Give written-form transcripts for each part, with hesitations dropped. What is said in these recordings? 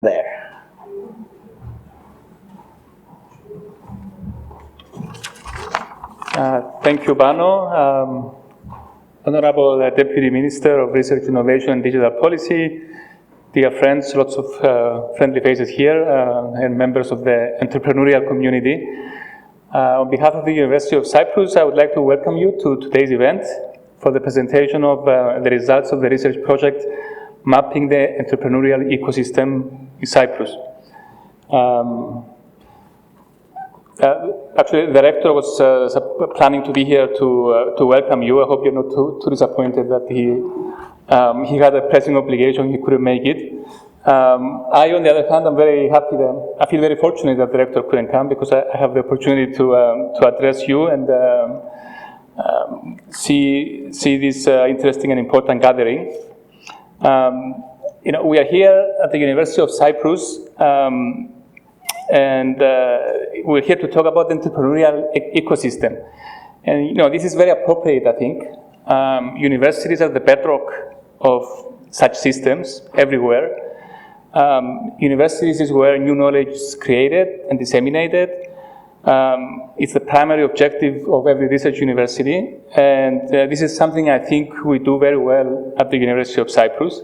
there. Thank you, Bano. Honorable Deputy Minister of Research, Innovation and Digital Policy, dear friends, lots of friendly faces here, and members of the entrepreneurial community. On behalf of the University of Cyprus, I would like to welcome you to today's event for the presentation of the results of the research project Mapping the Entrepreneurial Ecosystem in Cyprus. Actually, the rector was planning to be here to welcome you. I hope you're not too disappointed that he had a pressing obligation, he couldn't make it. I, on the other hand, I'm very happy that I feel very fortunate that the rector couldn't come because I have the opportunity to address you and see this interesting and important gathering. We are here at the University of Cyprus, and we're here to talk about the entrepreneurial ecosystem. And this is very appropriate, I think. Universities are the bedrock of such systems everywhere. Universities is where new knowledge is created and disseminated. It's the primary objective of every research university, and this is something I think we do very well at the University of Cyprus.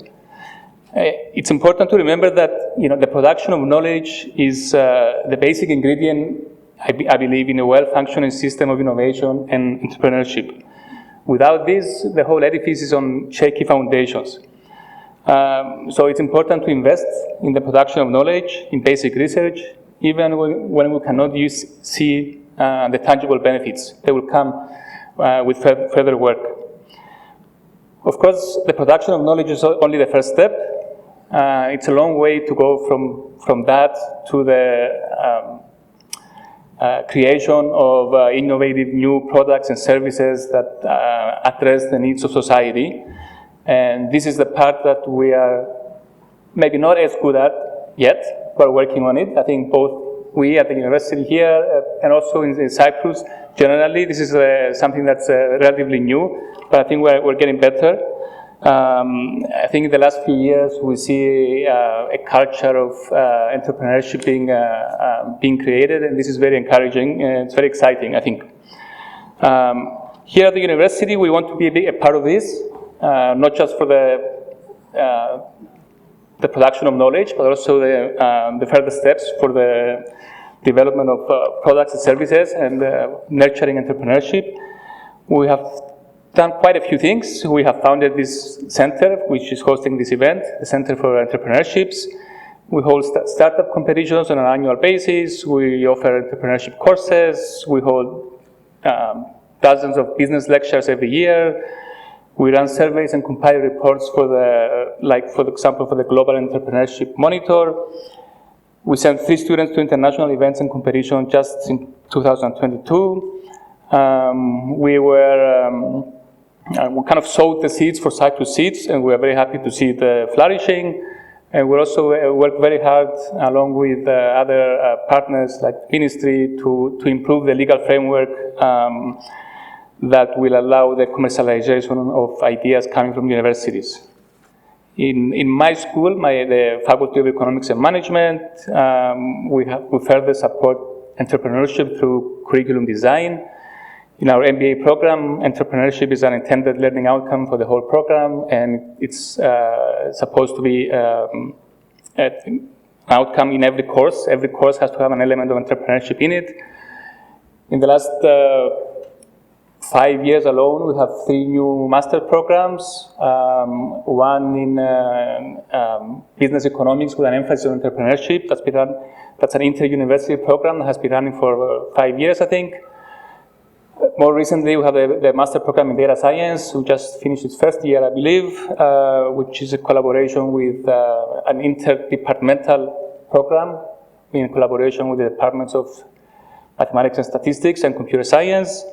It's important to remember that the production of knowledge is the basic ingredient, I believe, in a well-functioning system of innovation and entrepreneurship. Without this, the whole edifice is on shaky foundations. So it's important to invest in the production of knowledge, in basic research, even when we cannot see the tangible benefits. They will come with further work. Of course, the production of knowledge is only the first step. It's a long way to go from that to the creation of innovative new products and services that address the needs of society. And this is the part that we are maybe not as good at yet, but working on it. I think both we at the university here and also in Cyprus, generally, this is something that's relatively new, but I think we're getting better. I think in the last few years, we see a culture of entrepreneurship being created, and this is very encouraging, and it's very exciting, I think. Here at the university, we want to be a part of this. Not just for the production of knowledge, but also the further steps for the development of products and services and nurturing entrepreneurship. We have done quite a few things. We have founded this center, which is hosting this event, the Center for Entrepreneurships. We hold startup competitions on an annual basis. We offer entrepreneurship courses. We hold dozens of business lectures every year. We run surveys and compile reports for example, for the Global Entrepreneurship Monitor. We sent 3 students to international events and competition just in 2022. We kind of sowed the seeds for Cyprus Seeds, and we are very happy to see it flourishing. And we also work very hard along with other partners like Ministry to improve the legal framework that will allow the commercialization of ideas coming from universities. In my school, the Faculty of Economics and Management, we further support entrepreneurship through curriculum design. In our MBA program, entrepreneurship is an intended learning outcome for the whole program, and it's supposed to be an outcome in every course. Every course has to have an element of entrepreneurship in it. In the last 5 years alone, we have 3 new master programs, one in business economics with an emphasis on entrepreneurship. That's an inter-university program that has been running for 5 years, I think. More recently, we have the master program in data science, who just finished its first year, I believe, which is a collaboration with an interdepartmental program in collaboration with the departments of mathematics and statistics and computer science.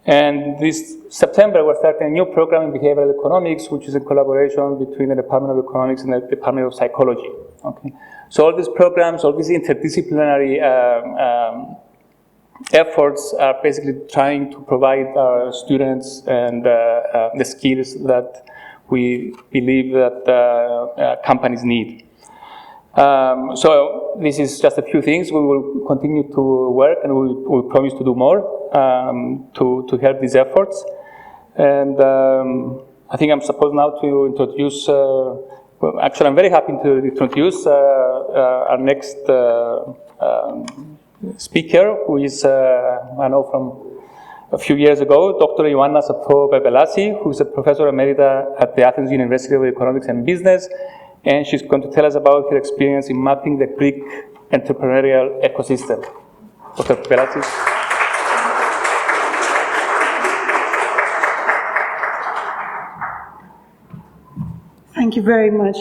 And this September, we're starting a new program in behavioral economics, which is a collaboration between the Department of Economics and the Department of Psychology. Okay. So all these programs, all these interdisciplinary efforts are basically trying to provide our students and the skills that we believe that companies need. So this is just a few things. We will continue to work, and we promise to do more to help these efforts. And I think I'm supposed now to introduce, actually I'm very happy to introduce our next speaker, who is, I know from a few years ago, Dr. Ioanna Sappho-Bebelasi, who is a professor emerita at the Athens University of Economics and Business, and she's going to tell us about her experience in mapping the Greek entrepreneurial ecosystem. Dr. Bebelasi. Thank you very much.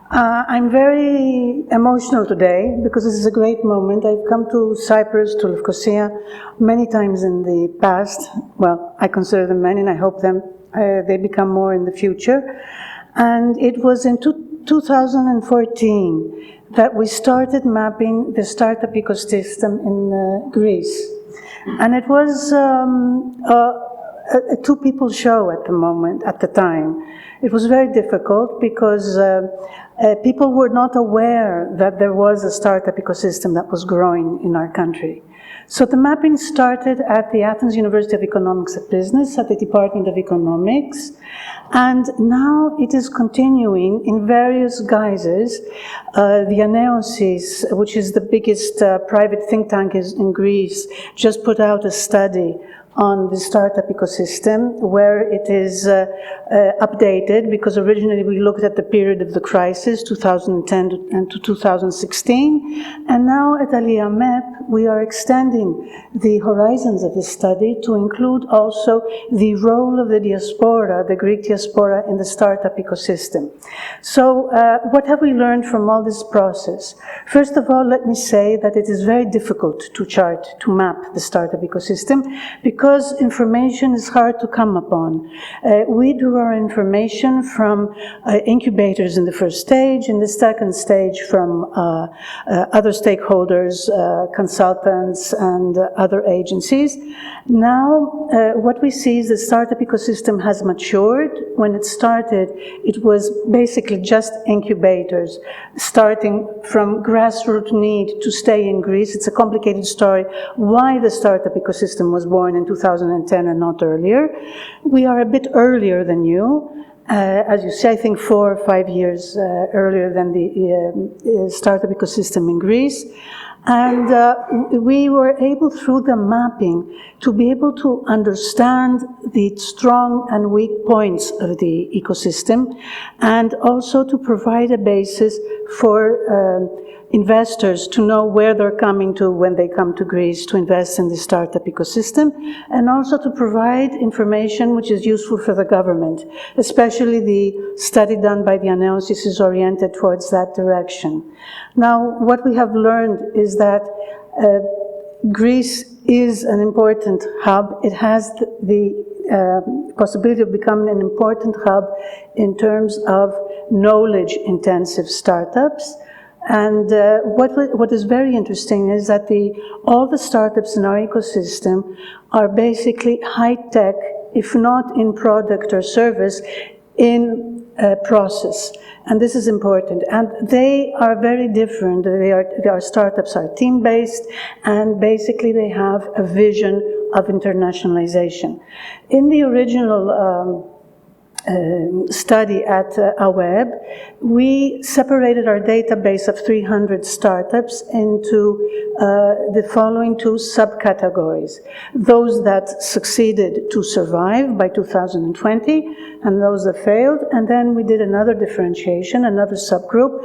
I'm very emotional today because this is a great moment. I've come to Cyprus, to Lefkosia, many times in the past. Well, I consider them many, and I hope they become more in the future. And it was in 2014 that we started mapping the startup ecosystem in Greece. And it was a two-people show at the time. It was very difficult because people were not aware that there was a startup ecosystem that was growing in our country. So the mapping started at the Athens University of Economics and Business, at the Department of Economics, and now it is continuing in various guises. The Aneosis, which is the biggest private think tank in Greece, just put out a study on the startup ecosystem, where it is updated, because originally we looked at the period of the crisis, 2010 and to 2016, and now at AliaMep we are extending the horizons of the study to include also the role of the diaspora, the Greek diaspora, in the startup ecosystem. So what have we learned from all this process? First of all, let me say that it is very difficult to map the startup ecosystem, because information is hard to come upon. We drew our information from incubators in the first stage, in the second stage from other stakeholders, consultants, and other agencies. Now, what we see is the startup ecosystem has matured. When it started, it was basically just incubators, starting from grassroots need to stay in Greece. It's a complicated story why the startup ecosystem was born in 2010 and not earlier. We are a bit earlier than you. As you say, I think 4 or 5 years earlier than the startup ecosystem in Greece. And we were able, through the mapping, to be able to understand the strong and weak points of the ecosystem, and also to provide a basis for investors to know where they're coming to when they come to Greece to invest in the startup ecosystem, and also to provide information which is useful for the government. Especially the study done by the Aneosis is oriented towards that direction. Now, what we have learned is that Greece is an important hub. It has the possibility of becoming an important hub in terms of knowledge-intensive startups. And what is very interesting is that all the startups in our ecosystem are basically high-tech, if not in product or service, in process. And this is important. And they are very different. Our startups are team-based, and basically they have a vision of internationalization. In the original study at AWEB, we separated our database of 300 startups into the following 2 subcategories. Those that succeeded to survive by 2020, and those that failed. And then we did another differentiation, another subgroup,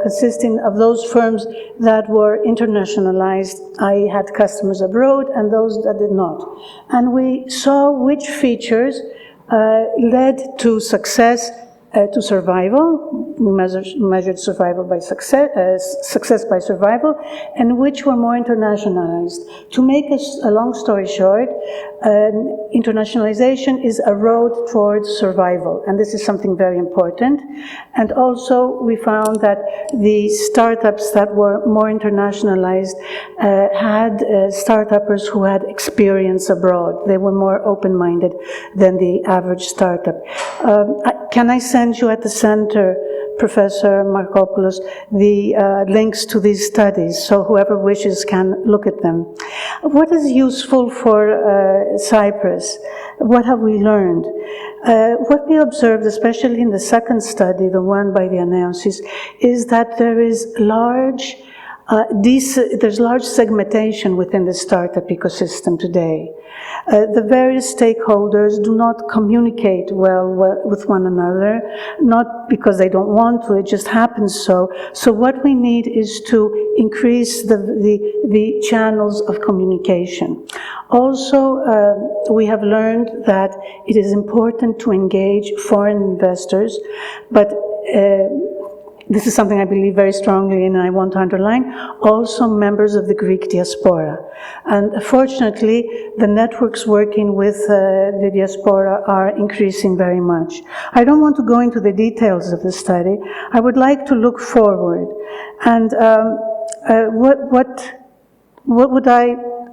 consisting of those firms that were internationalized, i.e. had customers abroad, and those that did not. And we saw which features led to success, to survival. We measured survival by success by survival, and which were more internationalized. To make a long story short, internationalization is a road towards survival, and this is something very important. And also, we found that the startups that were more internationalized had startuppers who had experience abroad. They were more open-minded than the average startup. Can I send you at the center Professor Markopoulos the links to these studies, so whoever wishes can look at them. What is useful for Cyprus? What have we learned? What we observed, especially in the second study, the one by the Anaeosis, is that there is there's large segmentation within the startup ecosystem today. The various stakeholders do not communicate well with one another, not because they don't want to, it just happens so. So what we need is to increase the channels of communication. Also, we have learned that it is important to engage foreign investors, but this is something I believe very strongly in and I want to underline, also members of the Greek diaspora. And fortunately, the networks working with the diaspora are increasing very much. I don't want to go into the details of the study. I would like to look forward. And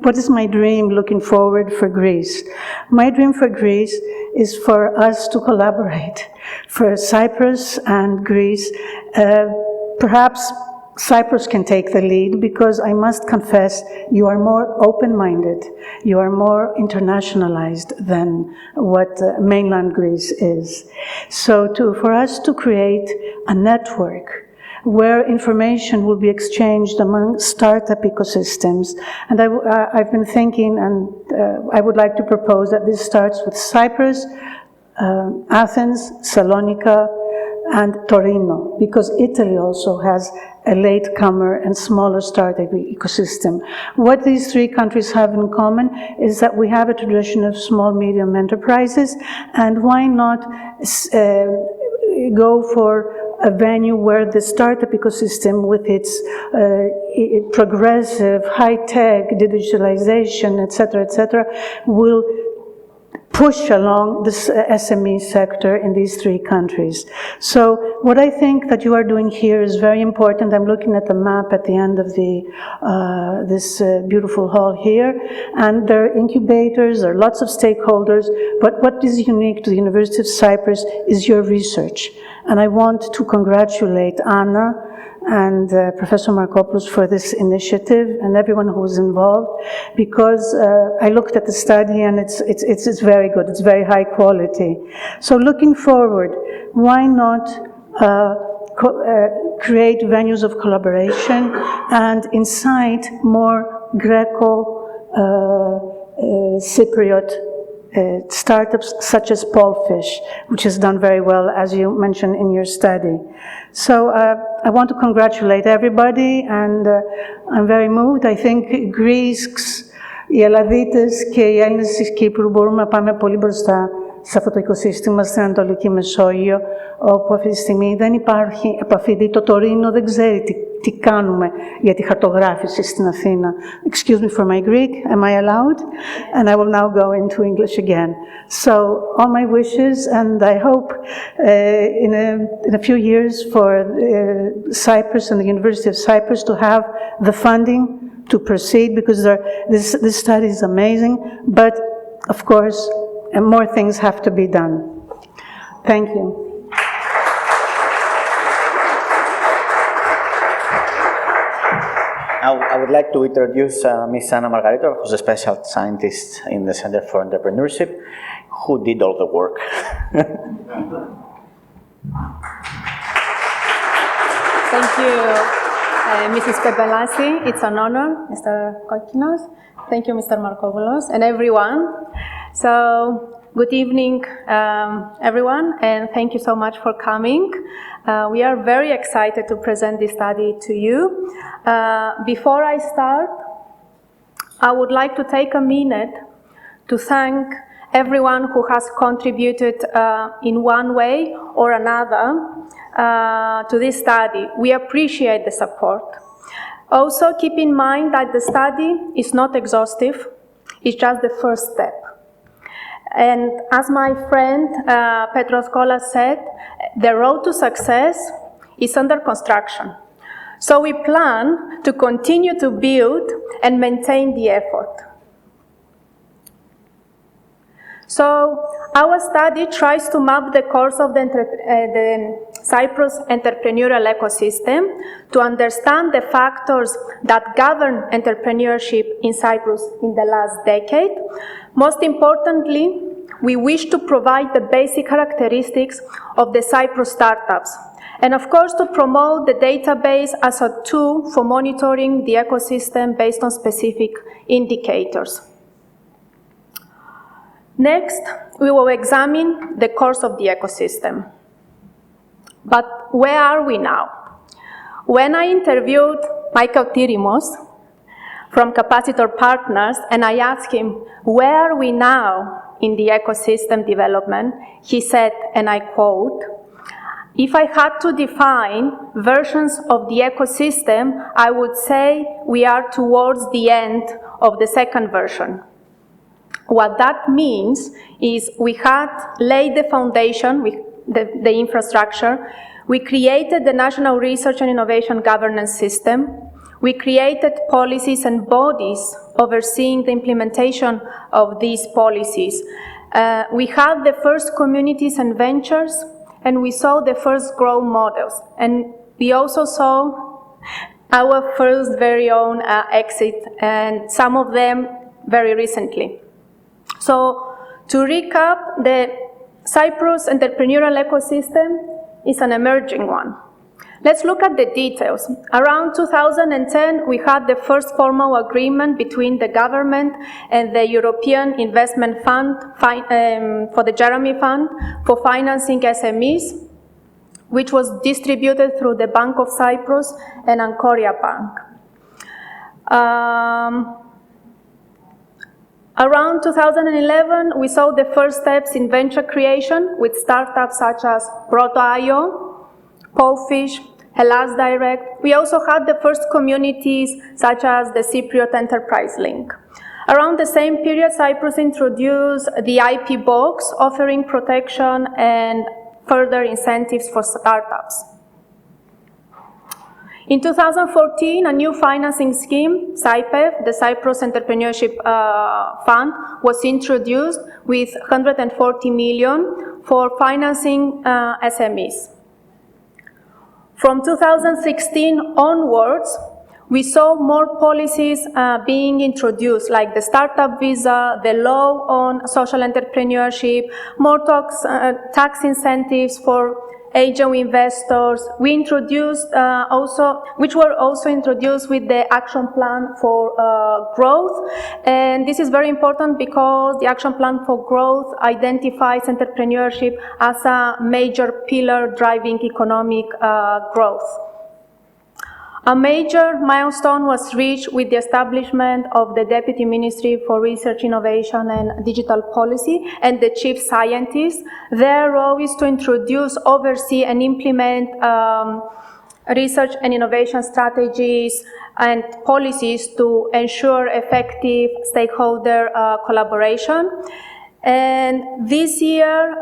what is my dream looking forward for Greece? My dream for Greece is for us to collaborate, for Cyprus and Greece. Perhaps Cyprus can take the lead, because I must confess, you are more open-minded, you are more internationalized than what mainland Greece is. So for us to create a network where information will be exchanged among startup ecosystems. And I've been thinking, and I would like to propose that this starts with Cyprus, Athens, Salonika, and Torino, because Italy also has a latecomer and smaller startup ecosystem. What these three countries have in common is that we have a tradition of small, medium enterprises, and why not go for a venue where the startup ecosystem, with its progressive, high-tech digitalization, et cetera, will push along this SME sector in these three countries. So what I think that you are doing here is very important. I'm looking at the map at the end of this beautiful hall here, and there are incubators, there are lots of stakeholders, but what is unique to the University of Cyprus is your research. And I want to congratulate Anna and Professor Markopoulos for this initiative and everyone who was involved, because I looked at the study and it's very good, it's very high quality. So looking forward, why not create venues of collaboration and incite more Greco-Cypriot startups such as Polfish, which has done very well, as you mentioned in your study. So I want to congratulate everybody, and I'm very moved. I think Greeks, οι Ελλαδίτες και οι Έλληνες της Κύπρου μπορούμε να πάμε πολύ μπροστά σε αυτό το οικοσύστημα στην Ανατολική Μεσόγειο, όπου αυτή τη στιγμή δεν υπάρχει επαφή. Το Τωρίνο δεν ξέρει τι κάνουμε για τη χαρτογράφηση στην Αθήνα. Excuse me for my Greek, am I allowed? And I will now go into English again. So, all my wishes, and I hope in a few years for Cyprus and the University of Cyprus to have the funding to proceed, because this study is amazing, but of course, more things have to be done. Thank you. I would like to introduce Ms. Anna Margarito, who's a special scientist in the Center for Entrepreneurship, who did all the work. Thank you, Mrs. Pepelasi. It's an honor, Mr. Kokinos. Thank you, Mr. Markopoulos, and everyone. So, good evening, everyone, and thank you so much for coming. We are very excited to present this study to you. Before I start, I would like to take a minute to thank everyone who has contributed in one way or another to this study. We appreciate the support. Also, keep in mind that the study is not exhaustive, it's just the first step. And as my friend Petros Kolas said, the road to success is under construction. So we plan to continue to build and maintain the effort. So our study tries to map the course of the Cyprus entrepreneurial ecosystem to understand the factors that govern entrepreneurship in Cyprus in the last decade. Most importantly, we wish to provide the basic characteristics of the Cyprus startups, and of course to promote the database as a tool for monitoring the ecosystem based on specific indicators. Next, we will examine the course of the ecosystem. But where are we now? When I interviewed Michael Tirimos from Capacitor Partners and I asked him, where are we now in the ecosystem development, he said, and I quote, "If I had to define versions of the ecosystem, I would say we are towards the end of the second version." What that means is we had laid the foundation, the infrastructure, we created the National Research and Innovation Governance System, we created policies and bodies overseeing the implementation of these policies. We had the first communities and ventures, and we saw the first growth models. And we also saw our first very own exit, and some of them very recently. So to recap, the Cyprus entrepreneurial ecosystem is an emerging one. Let's look at the details. Around 2010, we had the first formal agreement between the government and the European Investment Fund for the Jeremy Fund for financing SMEs, which was distributed through the Bank of Cyprus and Ancoria Bank. Around 2011, we saw the first steps in venture creation with startups such as Proto.io, Powfish, Hellas Direct. We also had the first communities such as the Cypriot Enterprise Link. Around the same period, Cyprus introduced the IP box, offering protection and further incentives for startups. In 2014, a new financing scheme, CYPEF, the Cyprus Entrepreneurship Fund, was introduced with 140 million for financing SMEs. From 2016 onwards, we saw more policies being introduced, like the startup visa, the law on social entrepreneurship, more tax incentives for angel investors. We introduced which were also introduced with the action plan for growth. And this is very important because the action plan for growth identifies entrepreneurship as a major pillar driving economic growth. A major milestone was reached with the establishment of the Deputy Ministry for Research, Innovation and Digital Policy and the Chief Scientist. Their role is to introduce, oversee and implement research and innovation strategies and policies to ensure effective stakeholder collaboration. And this year,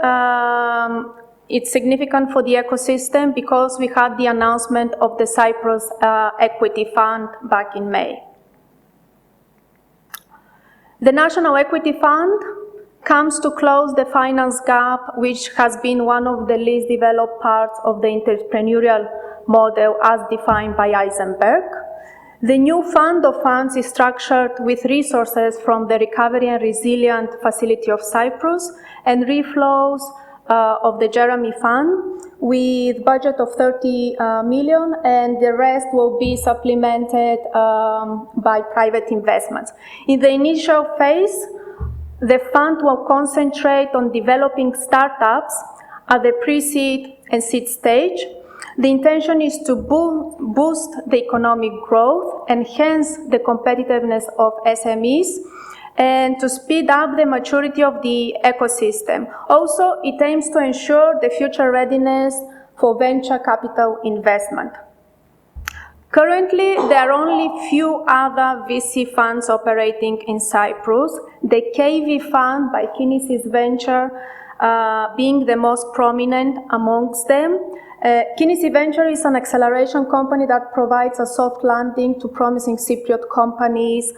it's significant for the ecosystem because we had the announcement of the Cyprus Equity Fund back in May. The National Equity Fund comes to close the finance gap, which has been one of the least developed parts of the entrepreneurial model as defined by Eisenberg. The new fund of funds is structured with resources from the Recovery and Resilience Facility of Cyprus and reflows of the Jeremy Fund with budget of 30 million, and the rest will be supplemented by private investments. In the initial phase, the fund will concentrate on developing startups at the pre-seed and seed stage. The intention is to boost the economic growth, enhance the competitiveness of SMEs, and to speed up the maturity of the ecosystem. Also, it aims to ensure the future readiness for venture capital investment. Currently, there are only few other VC funds operating in Cyprus, the KV Fund by Kinesis Venture being the most prominent amongst them. Kinesis Venture is an acceleration company that provides a soft landing to promising Cypriot companies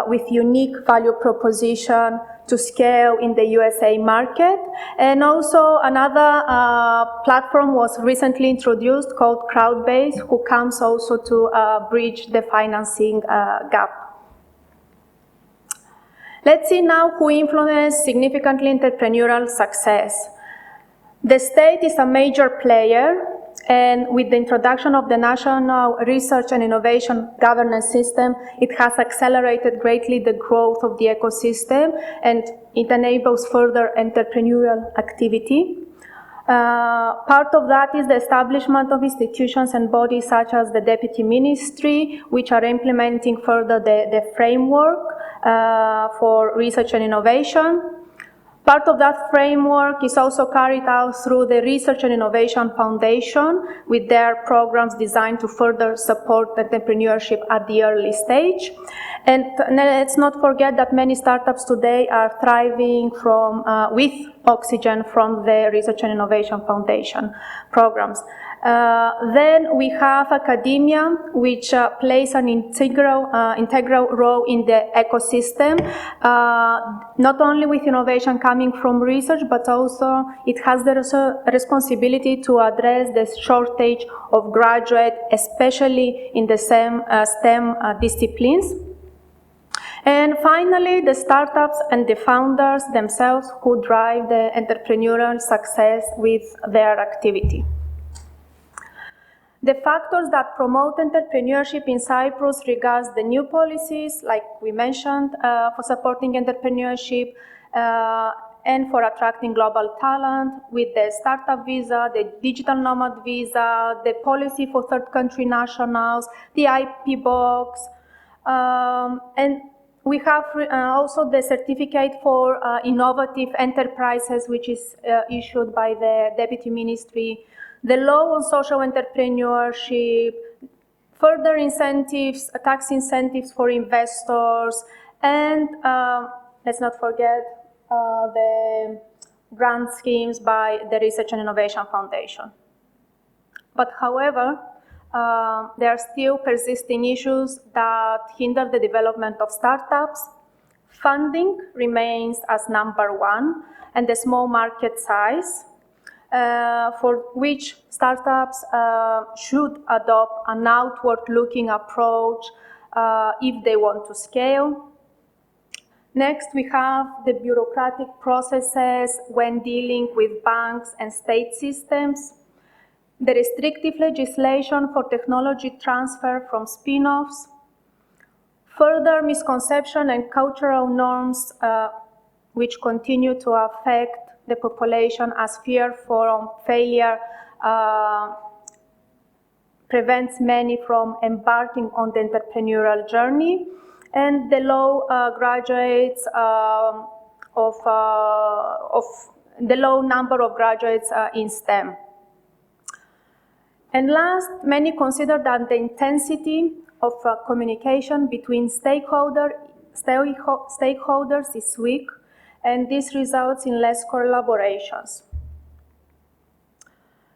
with unique value proposition to scale in the USA market. And also another platform was recently introduced called Crowdbase, who comes also to bridge the financing gap. Let's see now who influenced significantly entrepreneurial success. The state is a major player, and with the introduction of the National Research and Innovation Governance System, it has accelerated greatly the growth of the ecosystem, and it enables further entrepreneurial activity. Part of that is the establishment of institutions and bodies such as the Deputy Ministry, which are implementing further the framework for research and innovation. Part of that framework is also carried out through the Research and Innovation Foundation with their programs designed to further support entrepreneurship at the early stage. And let's not forget that many startups today are thriving with oxygen from the Research and Innovation Foundation programs. Then we have academia, which plays an integral role in the ecosystem, not only with innovation coming from research, but also it has the responsibility to address the shortage of graduates, especially in the STEM disciplines. And finally, the startups and the founders themselves who drive the entrepreneurial success with their activity. The factors that promote entrepreneurship in Cyprus regards the new policies, like we mentioned, for supporting entrepreneurship and for attracting global talent, with the startup visa, the digital nomad visa, the policy for third country nationals, the IP box, and we have also the certificate for innovative enterprises, which is issued by the Deputy Ministry, the law on social entrepreneurship, further incentives, tax incentives for investors, and let's not forget the grant schemes by the Research and Innovation Foundation. But however, there are still persisting issues that hinder the development of startups. Funding remains as number one, and the small market size, for which startups should adopt an outward-looking approach if they want to scale. Next, we have the bureaucratic processes when dealing with banks and state systems, the restrictive legislation for technology transfer from spin-offs, further misconception and cultural norms which continue to affect the population as fear from failure prevents many from embarking on the entrepreneurial journey, and the low graduates the low number of graduates in STEM. And last, many consider that the intensity of communication between stakeholders is weak, and this results in less collaborations.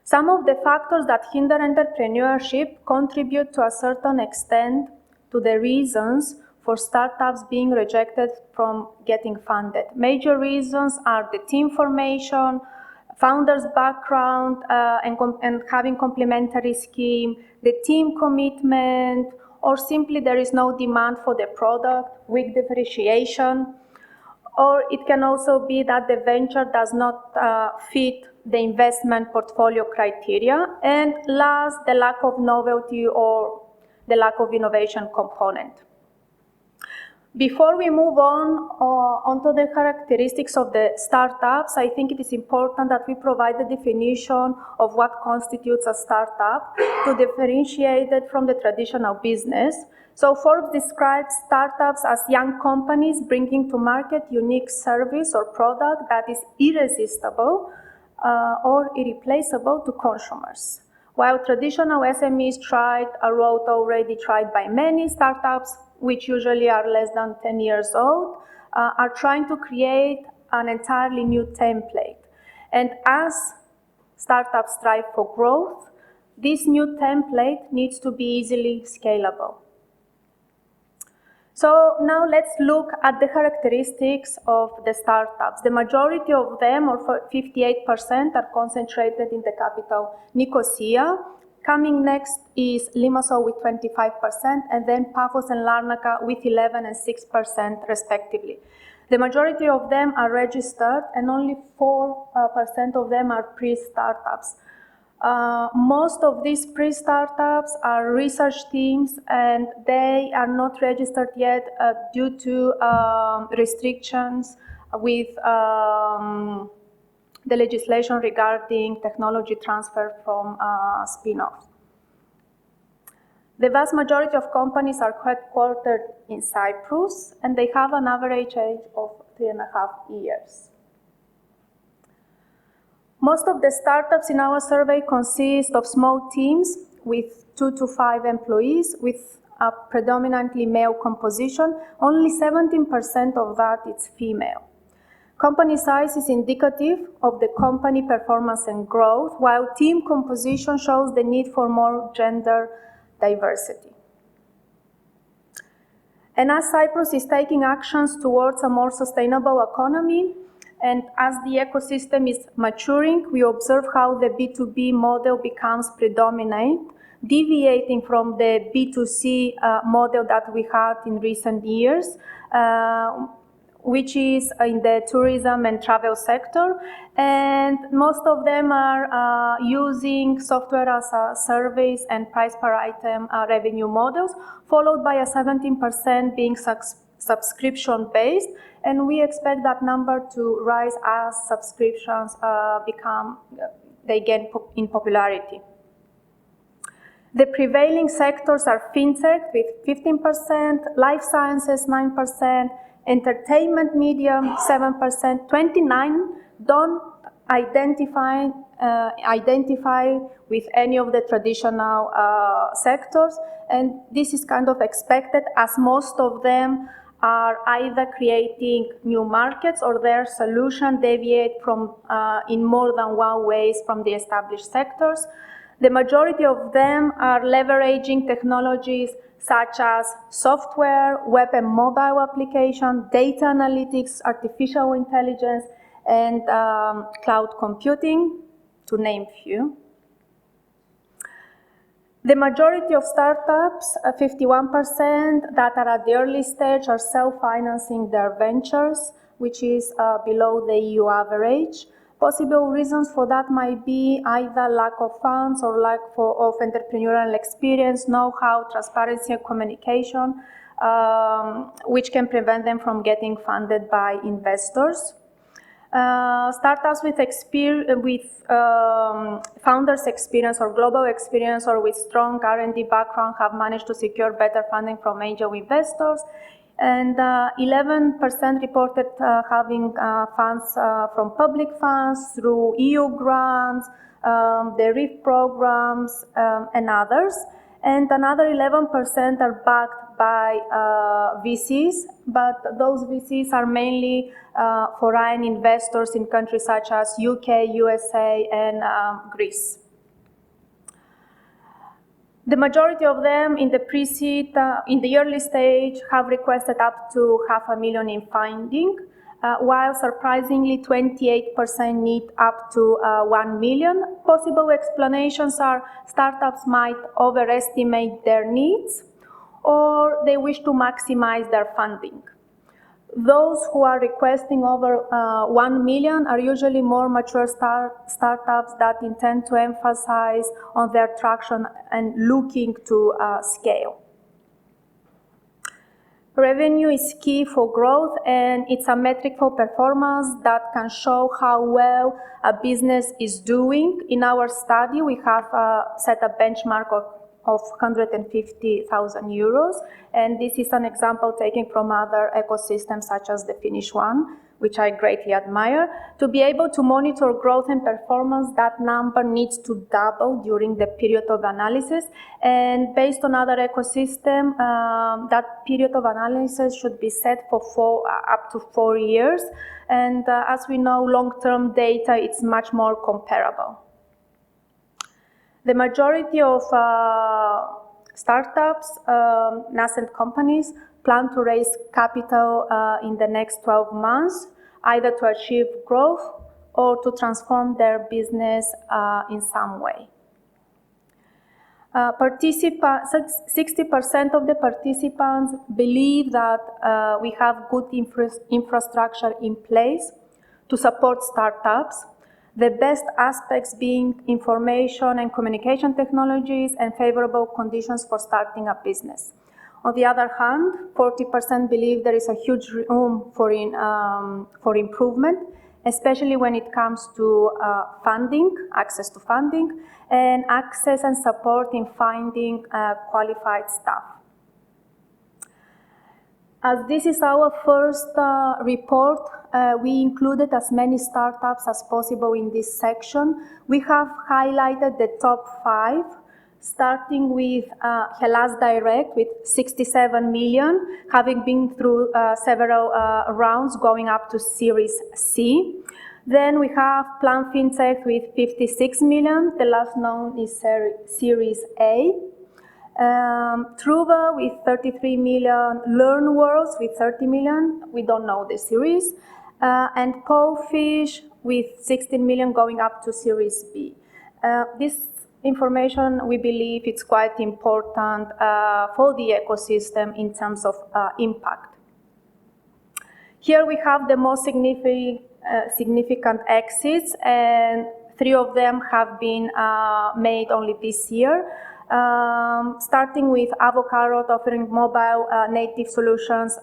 Some of the factors that hinder entrepreneurship contribute to a certain extent to the reasons for startups being rejected from getting funded. Major reasons are the team formation, founder's background and having complementary scheme, the team commitment, or simply there is no demand for the product, weak differentiation. Or it can also be that the venture does not fit the investment portfolio criteria. And last, the lack of novelty or the lack of innovation component. Before we move onto the characteristics of the startups, I think it is important that we provide the definition of what constitutes a startup to differentiate it from the traditional business. So Forbes describes startups as young companies bringing to market unique service or product that is irresistible or irreplaceable to consumers. While traditional SMEs tried a road already tried by many, startups, which usually are less than 10 years old, are trying to create an entirely new template. And as startups strive for growth, this new template needs to be easily scalable. So now let's look at the characteristics of the startups. The majority of them, or 58%, are concentrated in the capital Nicosia. Coming next is Limassol with 25%, and then Paphos and Larnaca with 11% and 6% respectively. The majority of them are registered, and only 4% of them are pre-startups. Most of these pre-startups are research teams, and they are not registered yet due to restrictions with the legislation regarding technology transfer from spin-offs. The vast majority of companies are headquartered in Cyprus, and they have an average age of 3.5 years. Most of the startups in our survey consist of small teams with 2 to 5 employees with a predominantly male composition. Only 17% of that is female. Company size is indicative of the company performance and growth, while team composition shows the need for more gender diversity. And as Cyprus is taking actions towards a more sustainable economy, and as the ecosystem is maturing, we observe how the B2B model becomes predominant, deviating from the B2C model that we had in recent years, which is in the tourism and travel sector. And most of them are using software as a service and price per item revenue models, followed by a 17% being subscription-based, and we expect that number to rise as subscriptions they gain in popularity. The prevailing sectors are fintech with 15%, life sciences 9%, entertainment media 7%, 29% don't identify with any of the traditional sectors, and this is kind of expected as most of them are either creating new markets or their solution deviate from in more than one ways from the established sectors. The majority of them are leveraging technologies such as software, web and mobile application, data analytics, artificial intelligence, and cloud computing, to name few. The majority of startups, 51%, that are at the early stage are self-financing their ventures, which is below the EU average. Possible reasons for that might be either lack of funds or lack of entrepreneurial experience, know-how, transparency, and communication, which can prevent them from getting funded by investors. Startups with founders' experience or global experience or with strong R&D background have managed to secure better funding from angel investors, and 11% reported having funds from public funds through EU grants, the REEF programs, and others. And another 11% are backed by VCs, but those VCs are mainly foreign investors in countries such as UK, USA, and Greece. The majority of them in the pre-seed, in the early stage, have requested up to $500,000 in funding, while surprisingly 28% need up to $1 million. Possible explanations are startups might overestimate their needs, or they wish to maximize their funding. Those who are requesting over $1 million are usually more mature startups that intend to emphasize on their traction and looking to scale. Revenue is key for growth, and it's a metric for performance that can show how well a business is doing. In our study, we have set a benchmark of 150,000 euros, and this is an example taken from other ecosystems such as the Finnish one, which I greatly admire. To be able to monitor growth and performance, that number needs to double during the period of analysis, and based on other ecosystem, that period of analysis should be set for up to 4 years, and as we know, long-term data is much more comparable. The majority of startups, nascent companies, plan to raise capital in the next 12 months, either to achieve growth or to transform their business in some way. 60% of the participants believe that we have good infrastructure in place to support startups, the best aspects being information and communication technologies and favorable conditions for starting a business. On the other hand, 40% believe there is a huge room for improvement, especially when it comes to funding, access to funding, and access and support in finding qualified staff. As this is our first report, we included as many startups as possible in this section. We have highlighted the top 5, starting with Hellas Direct with 67 million, having been through several rounds going up to Series C. Then we have Plan FinTech with 56 million. The last known is Series A. Truva with 33 million. LearnWorlds with 30 million. We don't know the series. And Powfish with 16 million going up to Series B. This information, we believe, it's quite important for the ecosystem in terms of impact. Here we have the most significant exits, and 3 of them have been made only this year. Starting with Avocarot, offering mobile native solutions,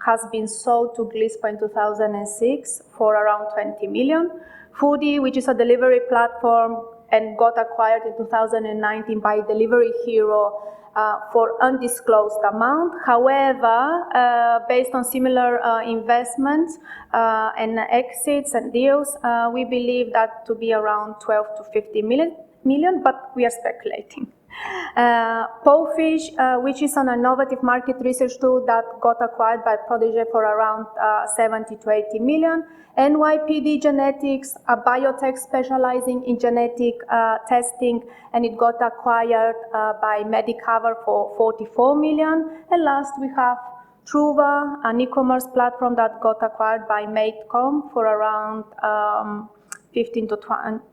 has been sold to Glispa in 2006 for around 20 million. Foodie, which is a delivery platform and got acquired in 2019 by Delivery Hero for undisclosed amount. However, based on similar investments and exits and deals, we believe that to be around 12 to 50 million, but we are speculating. Powfish, which is an innovative market research tool that got acquired by Prodigy for around 70 to 80 million. NYPD Genetics, a biotech specializing in genetic testing, and it got acquired by Medicover for 44 million. And last, we have Truva, an e-commerce platform that got acquired by Matecom for around 15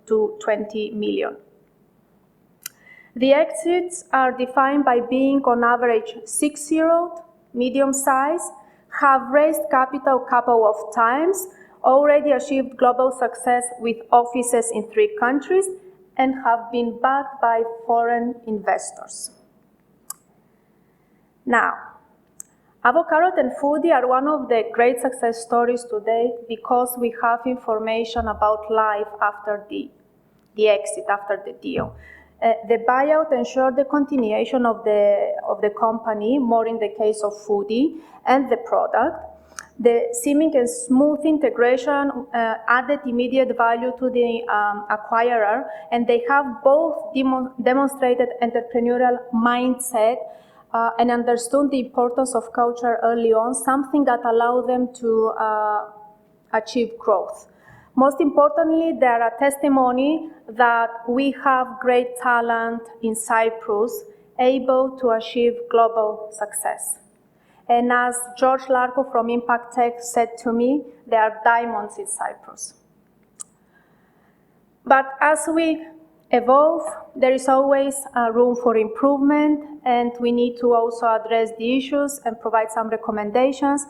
to 20 million. The exits are defined by being on average 6-year-old, medium size, have raised capital a couple of times, already achieved global success with offices in 3 countries, and have been backed by foreign investors. Now, Avocarot and Foodie are one of the great success stories today because we have information about life after the exit, after the deal. The buyout ensured the continuation of the company, more in the case of Foodie, and the product. The seeming and smooth integration added immediate value to the acquirer, and they have both demonstrated entrepreneurial mindset and understood the importance of culture early on, something that allowed them to achieve growth. Most importantly, they are a testimony that we have great talent in Cyprus, able to achieve global success. And as George Larko from Impact Tech said to me, they are diamonds in Cyprus. But as we evolve, there is always room for improvement, and we need to also address the issues and provide some recommendations.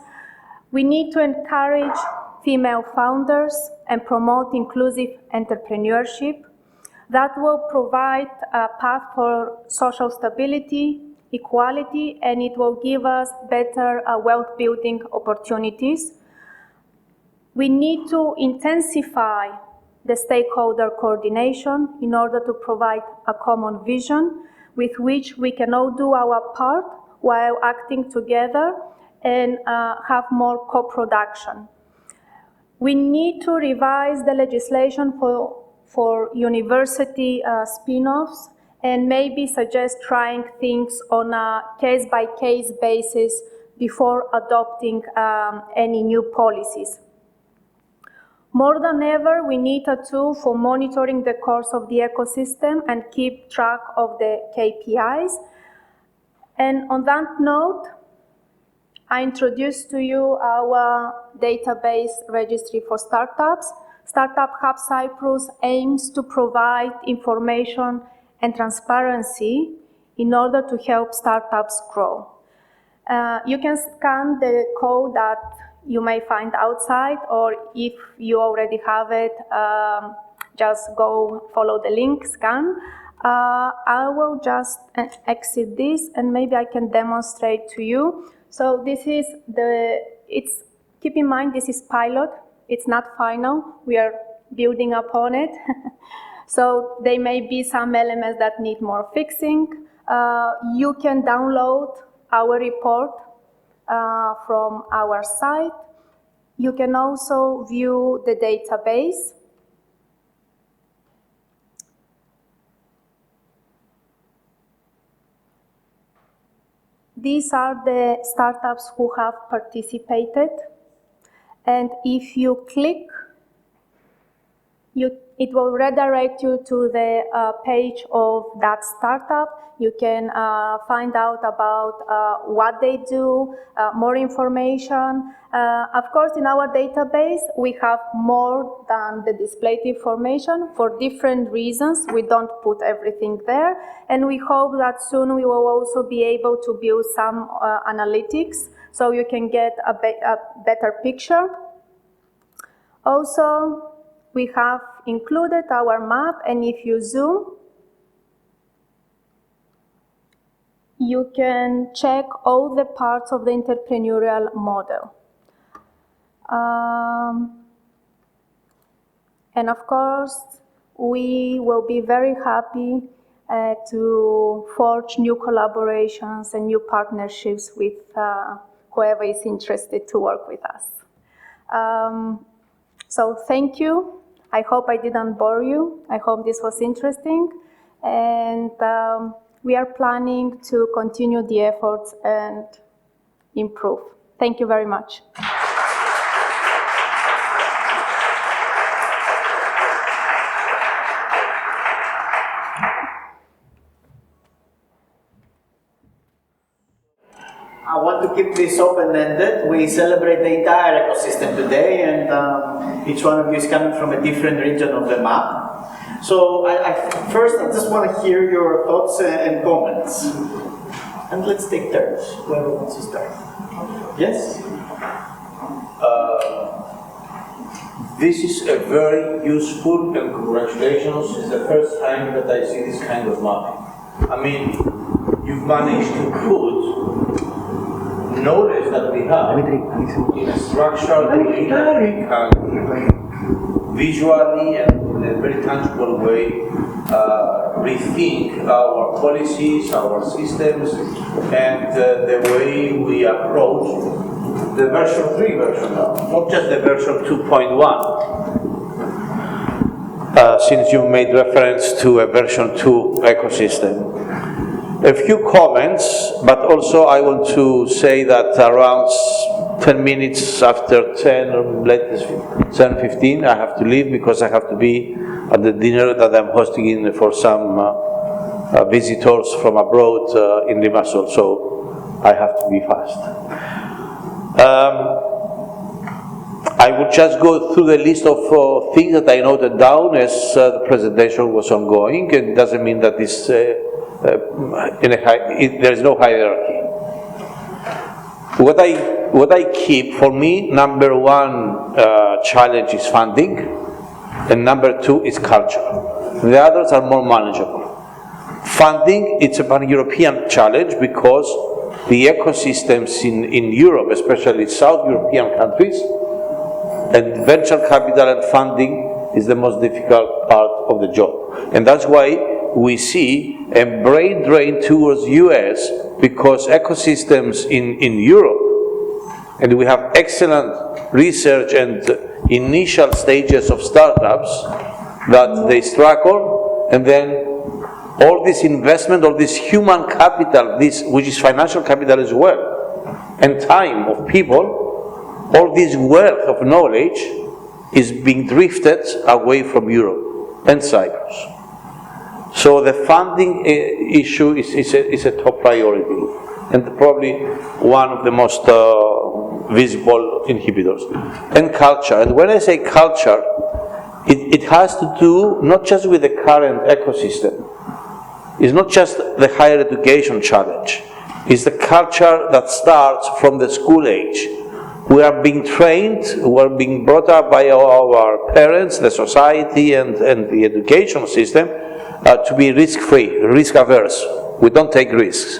We need to encourage female founders and promote inclusive entrepreneurship. That will provide a path for social stability, equality, and it will give us better wealth building opportunities. We need to intensify the stakeholder coordination in order to provide a common vision with which we can all do our part while acting together and have more co-production. We need to revise the legislation for university spin-offs and maybe suggest trying things on a case-by-case basis before adopting any new policies. More than ever, we need a tool for monitoring the course of the ecosystem and keep track of the KPIs. And on that note, I introduce to you our database registry for startups. Startup Hub Cyprus aims to provide information and transparency in order to help startups grow. You can scan the code that you may find outside, or if you already have it, just go follow the link, scan. I will just exit this and maybe I can demonstrate to you. So this is keep in mind this is pilot, it's not final, we are building upon it. So there may be some elements that need more fixing. You can download our report from our site. You can also view the database. These are the startups who have participated. And if you click, it will redirect you to the page of that startup. You can find out about what they do, more information. Of course, in our database, we have more than the displayed information. For different reasons, we don't put everything there. And we hope that soon we will also be able to build some analytics so you can get a better picture. Also, we have included our map, and if you zoom, you can check all the parts of the entrepreneurial model. And of course, we will be very happy to forge new collaborations and new partnerships with whoever is interested to work with us. So thank you. I hope I didn't bore you. I hope this was interesting. And we are planning to continue the efforts and improve. Thank you very much. I want to keep this open-ended. We celebrate the entire ecosystem today, and each one of you is coming from a different region of the map. So first, I just want to hear your thoughts and comments. And let's take turns. Whoever wants to start. Yes? This is a very useful, and congratulations. It's the first time that I see this kind of mapping. I mean, you've managed to put knowledge that we have in a structured way that we can visually and in a very tangible way rethink our policies, our systems, and the way we approach the version 3 version now, not just the version 2.1. Since you made reference to a version 2 ecosystem. A few comments, but also I want to say that around 10 minutes after 10 or latest 10:15, I have to leave because I have to be at the dinner that I'm hosting for some visitors from abroad in Limassol, so I have to be fast. I would just go through the list of things that I noted down as the presentation was ongoing. It doesn't mean that this there is no hierarchy. What I keep, for me, number one challenge is funding, and number two is culture. The others are more manageable. Funding, it's a pan-European challenge because the ecosystems in Europe, especially South European countries, and venture capital and funding is the most difficult part of the job. And that's why we see a brain drain towards US because ecosystems in Europe, and we have excellent research and initial stages of startups that they struggle, and then all this investment, all this human capital, which is financial capital as well, and time of people, all this wealth of knowledge is being drifted away from Europe and Cyprus. So the funding issue is a top priority, and probably one of the most visible inhibitors. And culture, and when I say culture, it has to do not just with the current ecosystem. It's not just the higher education challenge. It's the culture that starts from the school age. We are being trained, we are being brought up by our parents, the society, and the education system to be risk-free, risk-averse. We don't take risks.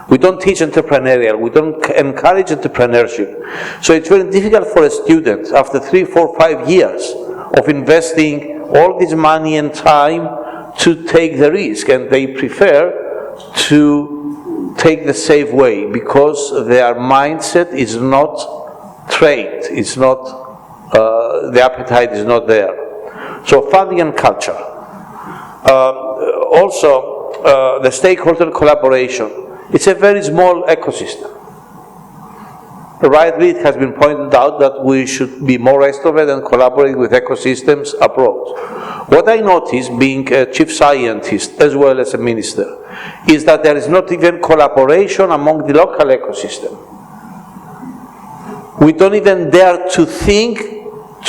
We don't teach entrepreneurial. We don't encourage entrepreneurship. So it's very difficult for a student after 3, 4, 5 years of investing all this money and time to take the risk, and they prefer to take the safe way because their mindset is not trained. It's not, the appetite is not there. So funding and culture. Also, the stakeholder collaboration. It's a very small ecosystem. Rightly, it has been pointed out that we should be more extrovert and collaborate with ecosystems abroad. What I noticed, being a chief scientist as well as a minister, is that there is not even collaboration among the local ecosystem. We don't even dare to think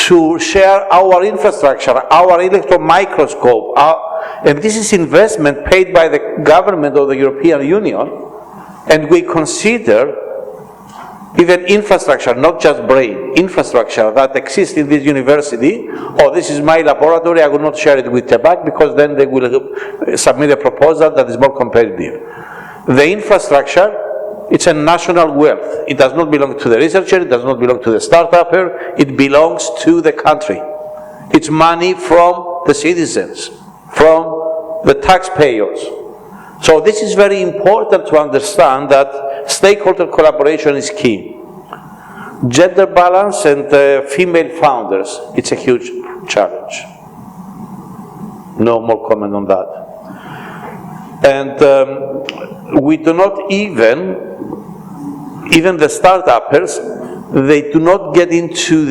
to share our infrastructure, our electron microscope, and this is investment paid by the government of the European Union, and we consider even infrastructure, not just brain, infrastructure that exists in this university. Oh, this is my laboratory, I will not share it with TEBAC because then they will submit a proposal that is more competitive. The infrastructure, it's a national wealth. It does not belong to the researcher, it does not belong to the startupper, it belongs to the country. It's money from the citizens, from the taxpayers. So this is very important to understand that stakeholder collaboration is key. Gender balance and female founders, it's a huge challenge. No more comment on that. And we do not even the startuppers, they do not get into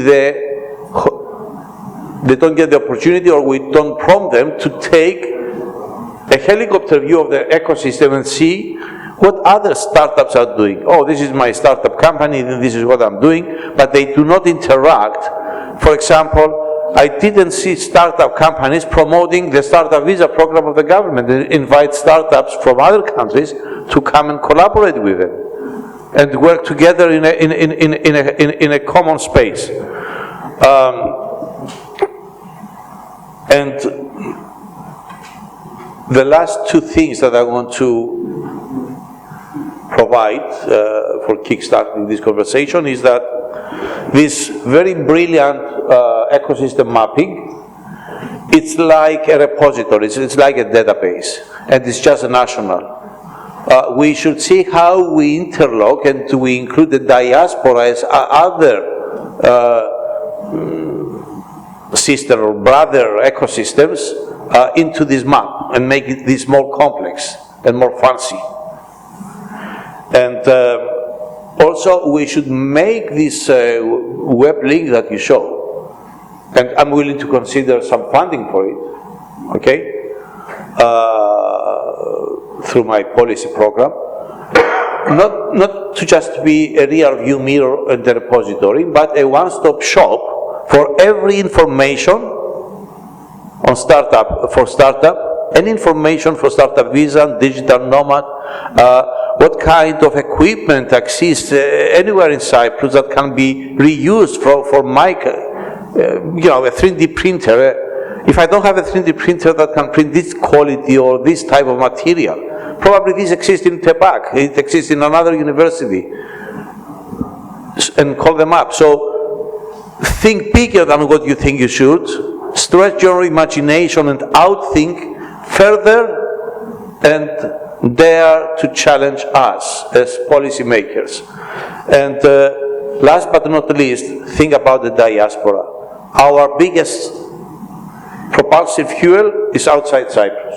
they don't get the opportunity, or we don't prompt them to take a helicopter view of the ecosystem and see what other startups are doing. Oh, this is my startup company, this is what I'm doing, but they do not interact. For example, I didn't see startup companies promoting the startup visa program of the government. They invite startups from other countries to come and collaborate with them and work together in a common space. And the last two things that I want to provide for kickstarting this conversation is that this very brilliant ecosystem mapping, it's like a repository, it's like a database, and it's just a national. We should see how we interlock and we include the diaspora as other sister or brother ecosystems into this map and make this more complex and more fancy. And also we should make this web link that you show, and I'm willing to consider some funding for it, okay, through my policy program, not to just be a rear view mirror and a repository, but a one-stop shop for every information on startup, and information for startup visa, digital nomad, what kind of equipment exists anywhere in Cyprus that can be reused for my, a 3D printer. If I don't have a 3D printer that can print this quality or this type of material, probably this exists in TEBAC, it exists in another university, and call them up. So think bigger than what you think you should, stretch your imagination and outthink further, and dare to challenge us as policymakers. And last but not least, think about the diaspora. Our biggest propulsive fuel is outside Cyprus.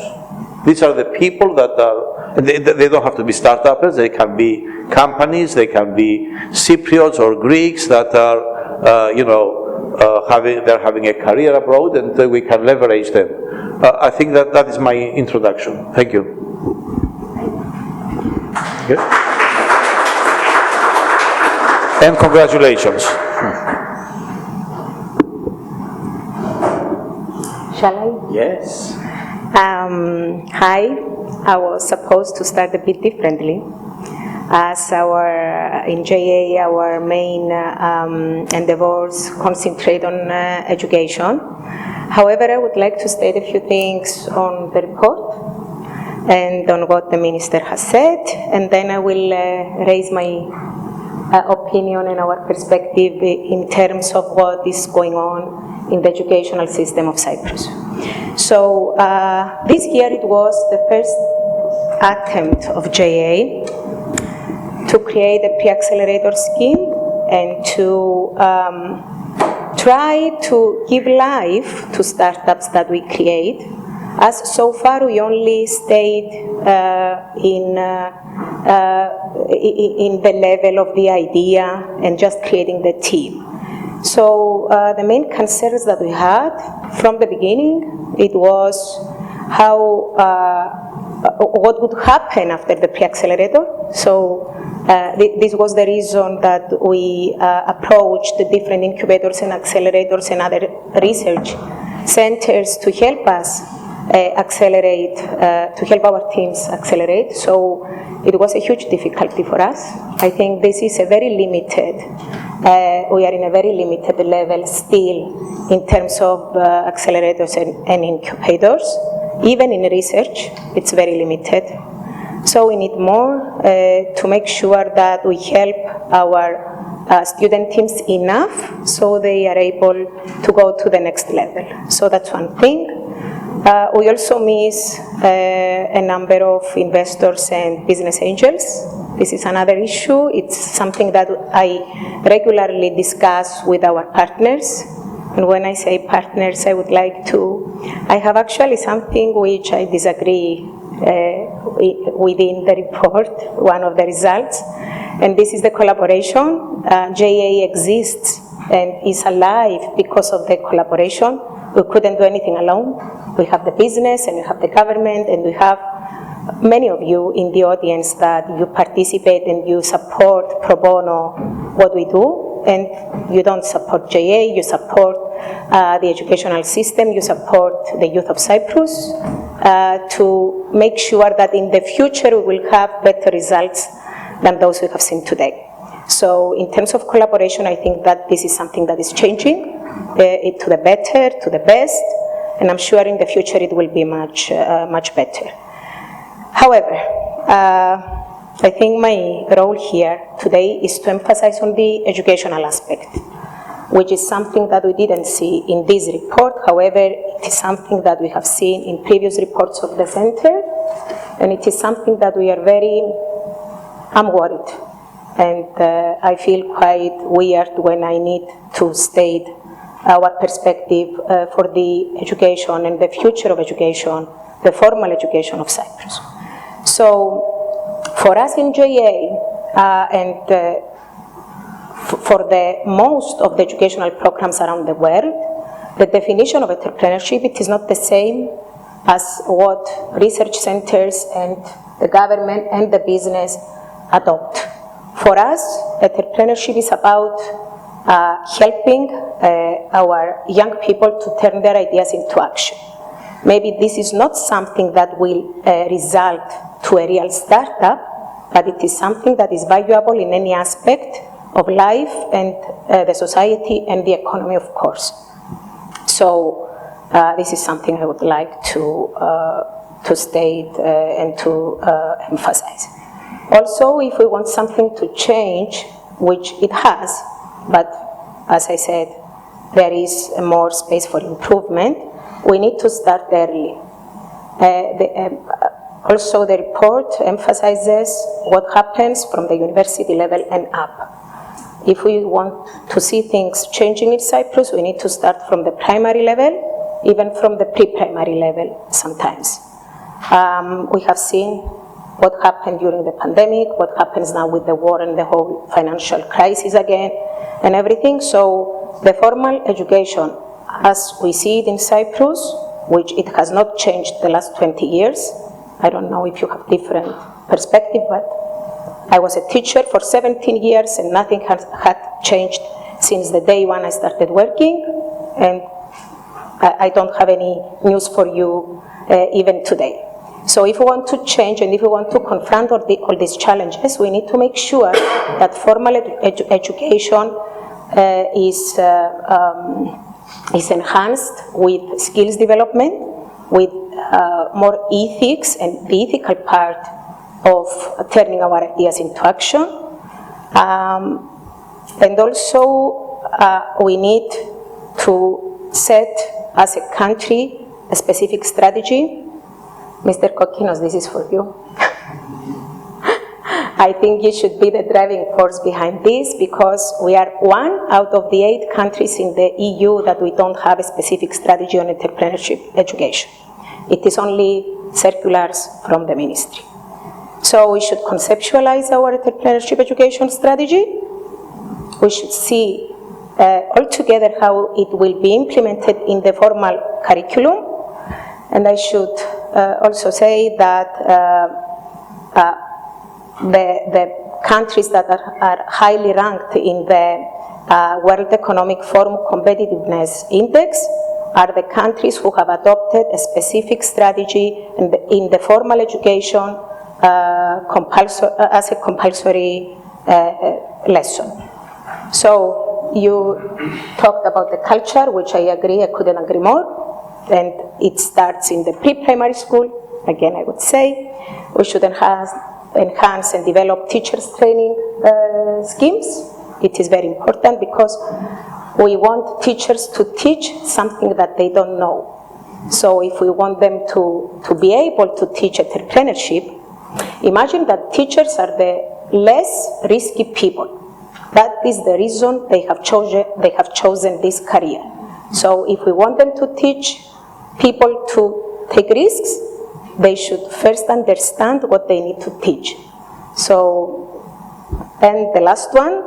These are the people that are, they don't have to be startups, they can be companies, they can be Cypriots or Greeks that are, they're having a career abroad, and we can leverage them. I think that is my introduction. Thank you. Okay. And congratulations. Shall I? Yes. Hi, I was supposed to start a bit differently. As in JA, our main endeavors concentrate on education. However, I would like to state a few things on the report and on what the minister has said, and then I will raise my opinion and our perspective in terms of what is going on in the educational system of Cyprus. So this year it was the first attempt of JA to create a pre-accelerator scheme and to try to give life to startups that we create, as so far we only stayed in the level of the idea and just creating the team. So the main concerns that we had from the beginning, it was how what would happen after the pre-accelerator. So this was the reason that we approached the different incubators and accelerators and other research centers to help us accelerate, to help our teams accelerate. So it was a huge difficulty for us. I think this is a very limited, we are in a very limited level still in terms of accelerators and incubators. Even in research, it's very limited. So we need more to make sure that we help our student teams enough so they are able to go to the next level. So that's one thing. We also miss a number of investors and business angels. This is another issue. It's something that I regularly discuss with our partners. And when I say partners, I would like to, I have actually something which I disagree within the report, one of the results, and this is the collaboration. JA exists and is alive because of the collaboration. We couldn't do anything alone. We have the business and we have the government and we have many of you in the audience that you participate and you support pro bono what we do. And you don't support JA, you support the educational system, you support the youth of Cyprus to make sure that in the future we will have better results than those we have seen today. So in terms of collaboration, I think that this is something that is changing to the better, to the best, and I'm sure in the future it will be much better. However, I think my role here today is to emphasize on the educational aspect, which is something that we didn't see in this report. However, it is something that we have seen in previous reports of the center, and it is something that we are I'm worried, and I feel quite weird when I need to state our perspective for the education and the future of education, the formal education of Cyprus. So, for us in JA, and for the most of the educational programs around the world, the definition of entrepreneurship, it is not the same as what research centers and the government and the business adopt. For us, entrepreneurship is about helping our young people to turn their ideas into action. Maybe this is not something that will result to a real startup, but it is something that is valuable in any aspect of life and the society and the economy, of course. So this is something I would like to state and to emphasize. Also, if we want something to change, which it has, but as I said, there is more space for improvement, we need to start early. Also, the report emphasizes what happens from the university level and up. If we want to see things changing in Cyprus, we need to start from the primary level, even from the pre-primary level sometimes. We have seen what happened during the pandemic, what happens now with the war and the whole financial crisis again, and everything. So the formal education, as we see it in Cyprus, which it has not changed the last 20 years. I don't know if you have different perspective, but I was a teacher for 17 years and nothing had changed since the day when I started working, and I don't have any news for you even today. So if we want to change and if we want to confront all these challenges, we need to make sure that formal education is enhanced with skills development, with more ethics and the ethical part of turning our ideas into action. And also, we need to set, as a country, a specific strategy. Mr. Kokinos, this is for you. I think you should be the driving force behind this, because we are one out of the 8 countries in the EU that we don't have a specific strategy on entrepreneurship education. It is only circulars from the ministry. So we should conceptualize our entrepreneurship education strategy. We should see altogether how it will be implemented in the formal curriculum. And I should also say that the countries that are highly ranked in the World Economic Forum Competitiveness Index are the countries who have adopted a specific strategy in the formal education as a compulsory lesson. So you talked about the culture, which I agree, I couldn't agree more. And it starts in the pre-primary school. Again, I would say we should enhance and develop teachers' training schemes. It is very important because we want teachers to teach something that they don't know. So if we want them to be able to teach entrepreneurship, imagine that teachers are the less risky people. That is the reason they have chosen this career. So if we want them to teach people to take risks, they should first understand what they need to teach. So, and the last one,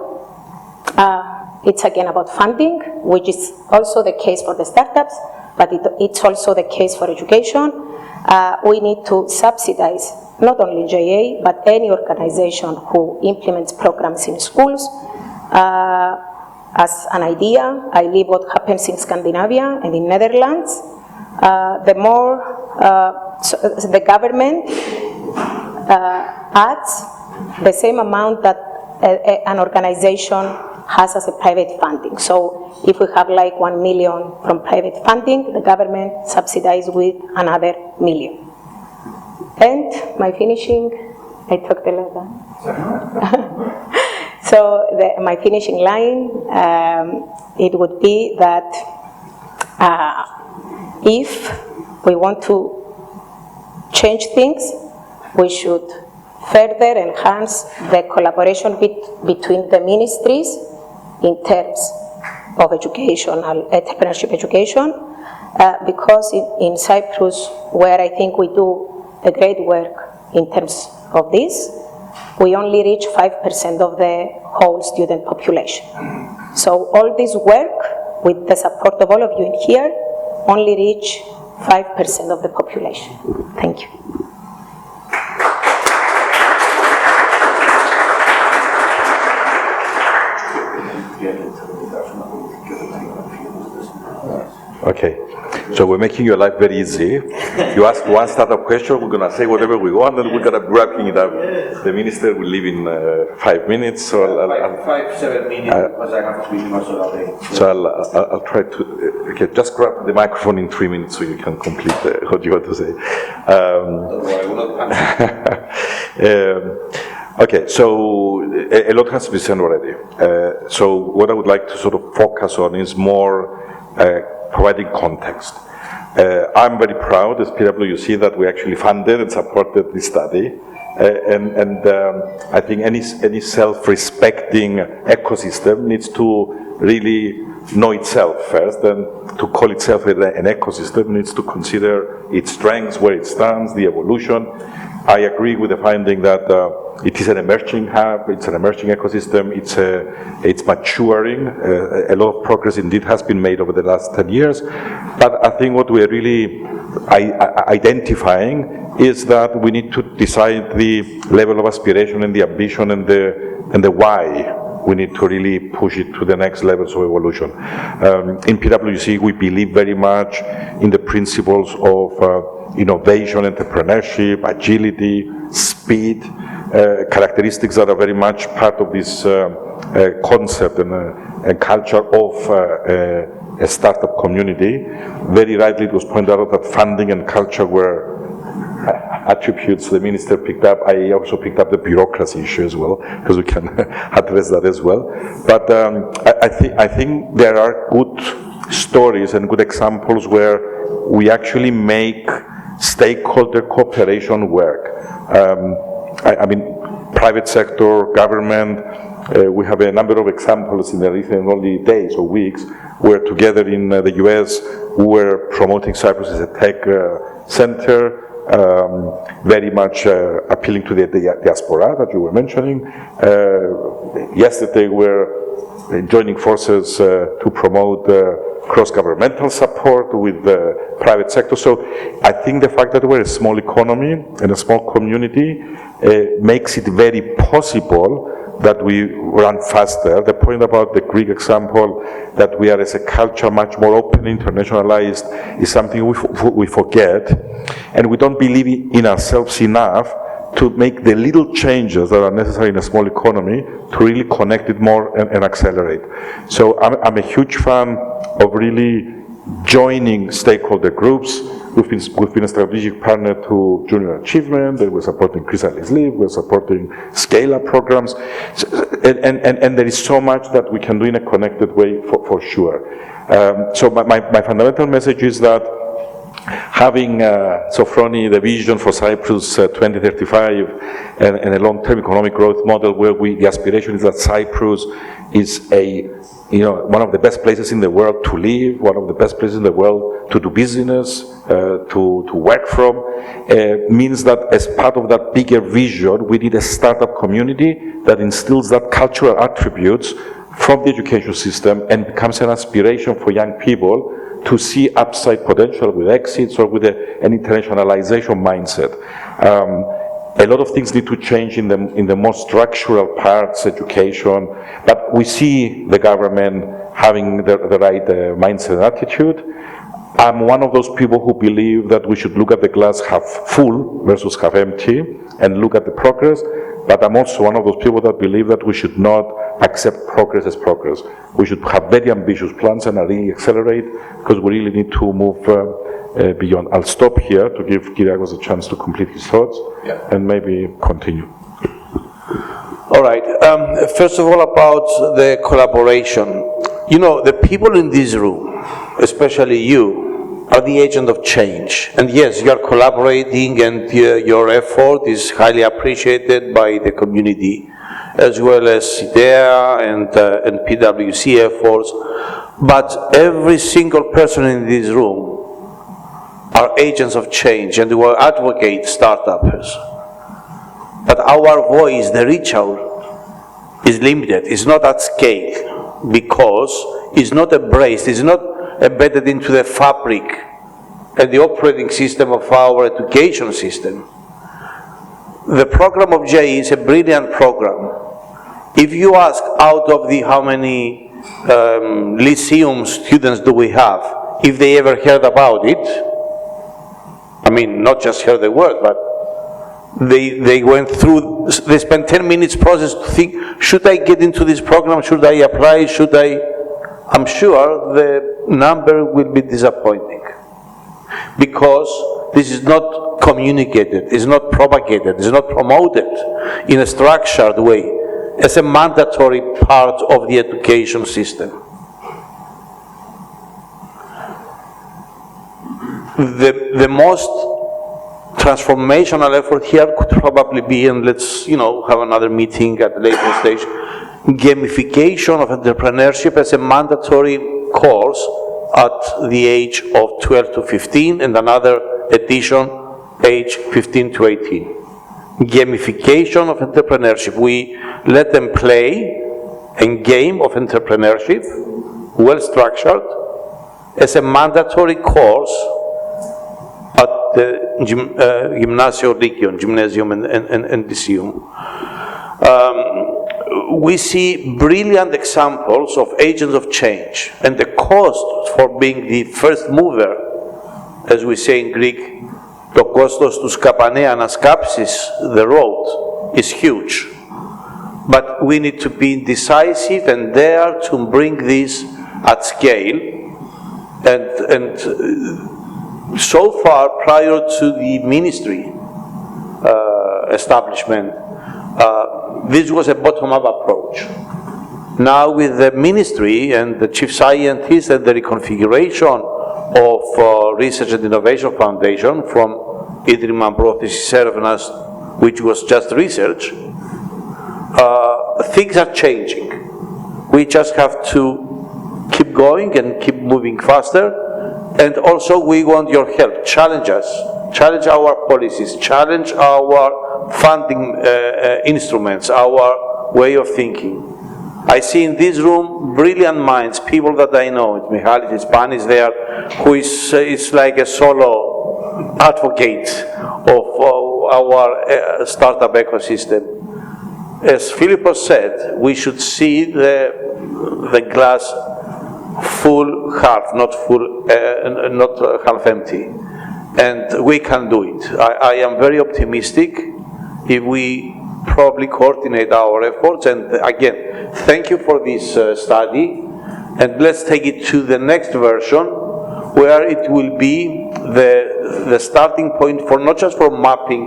it's again about funding, which is also the case for the startups, but it's also the case for education. We need to subsidize not only JA, but any organization who implements programs in schools. As an idea, I live what happens in Scandinavia and in Netherlands. The more so the government adds the same amount that an organization has as a private funding. So if we have like 1 million from private funding, the government subsidizes with another million. And my finishing, I talked a lot. So my finishing line, it would be that if we want to change things, we should further enhance the collaboration between the ministries in terms of educational entrepreneurship education, because in Cyprus, where I think we do a great work in terms of this, we only reach 5% of the whole student population. So all this work, with the support of all of you in here, only reach 5% of the population. Thank you. Okay, so we're making your life very easy. You ask one startup question, we're going to say whatever we want, and we're going to be wrapping it up. The minister will leave in 5 minutes, so I'll 5-7 minutes, because I have to be much all day. So I'll try to, okay, just grab the microphone in 3 minutes so you can complete what you want to say. Okay, so a lot has been said already. So what I would like to sort of focus on is more providing context. I'm very proud as PWC that we actually funded and supported this study. And I think any self-respecting ecosystem needs to really know itself first, and to call itself an ecosystem needs to consider its strengths, where it stands, the evolution. I agree with the finding that it is an emerging hub, it's an emerging ecosystem, it's maturing. A lot of progress indeed has been made over the last 10 years. But I think what we're really identifying is that we need to decide the level of aspiration and the ambition and the why. We need to really push it to the next levels of evolution. In PWC, we believe very much in the principles of innovation, entrepreneurship, agility, speed, characteristics that are very much part of this concept and culture of a startup community. Very rightly it was pointed out that funding and culture were attributes the minister picked up. I also picked up the bureaucracy issue as well, because we can address that as well. But I think there are good stories and good examples where we actually make stakeholder cooperation work. I mean, private sector, government, we have a number of examples in the recent only days or weeks where together in the US we were promoting Cyprus as a tech center, very much appealing to the diaspora that you were mentioning. Yesterday we're joining forces to promote cross-governmental support with the private sector. So I think the fact that we're a small economy and a small community makes it very possible that we run faster. The point about the Greek example, that we are as a culture much more open, internationalized, is something we forget, and we don't believe in ourselves enough to make the little changes that are necessary in a small economy to really connect it more and accelerate. So I'm a huge fan of really joining stakeholder groups. We've been a strategic partner to Junior Achievement, and we're supporting Chrysalis Leave, we're supporting scale-up programs, and there is so much that we can do in a connected way for sure. So my fundamental message is that having Sophroni, the vision for Cyprus 2035, and a long-term economic growth model where the aspiration is that Cyprus is one of the best places in the world to live, one of the best places in the world to do business, to work from, means that as part of that bigger vision, we need a startup community that instills that cultural attributes from the education system and becomes an aspiration for young people to see upside potential with exits or with an internationalization mindset. A lot of things need to change in the more structural parts, education, but we see the government having the right mindset and attitude. I'm one of those people who believe that we should look at the glass half full versus half empty and look at the progress, but I'm also one of those people that believe that we should not accept progress as progress. We should have very ambitious plans and really accelerate, because we really need to move beyond. I'll stop here to give Kyriakos a chance to complete his thoughts, and maybe continue. All right. First of all, about the collaboration. You know, the people in this room, especially you, are the agent of change. And yes, you are collaborating, and your effort is highly appreciated by the community, as well as IDEA and PWC efforts. But every single person in this room are agents of change, and we advocate startups. But our voice, the reach out, is limited. It's not at scale, because it's not embraced, it's not embedded into the fabric and the operating system of our education system. The program of JE is a brilliant program. If you ask, out of the how many lyceum students do we have, if they ever heard about it, I mean, not just heard the word, but they went through, they spent 10 minutes process to think, should I get into this program, should I apply, should I? I'm sure the number will be disappointing, because this is not communicated, it's not propagated, it's not promoted in a structured way as a mandatory part of the education system. The most transformational effort here could probably be, and let's have another meeting at a later stage, gamification of entrepreneurship as a mandatory course at the age of 12 to 15, and another edition age 15 to 18. gamification of entrepreneurship. We let them play a game of entrepreneurship, well structured, as a mandatory course at the Gymnasio Lyceum, Gymnasium and Lyceum. We see brilliant examples of agents of change, and the cost for being the first mover, as we say in Greek, το κόστος του σκαπανέα να σκάψεις the road, is huge. But we need to be decisive and dare to bring this at scale. And so far, prior to the ministry establishment, this was a bottom-up approach. Now with the ministry and the chief scientist and the reconfiguration of Research and Innovation Foundation from Ίδρυμα Πρόθεσης Έρευνας, which was just research, things are changing. We just have to keep going and keep moving faster, and also we want your help. Challenge us, challenge our policies, challenge our funding instruments, our way of thinking. I see in this room brilliant minds, people that I know. Michalis Hispan is there, who is like a solo advocate of our startup ecosystem. As Philippos said, we should see the glass full half, not full, not half empty, and we can do it. I am very optimistic if we probably coordinate our efforts. And again, thank you for this study, and let's take it to the next version, where it will be the starting point for not just for mapping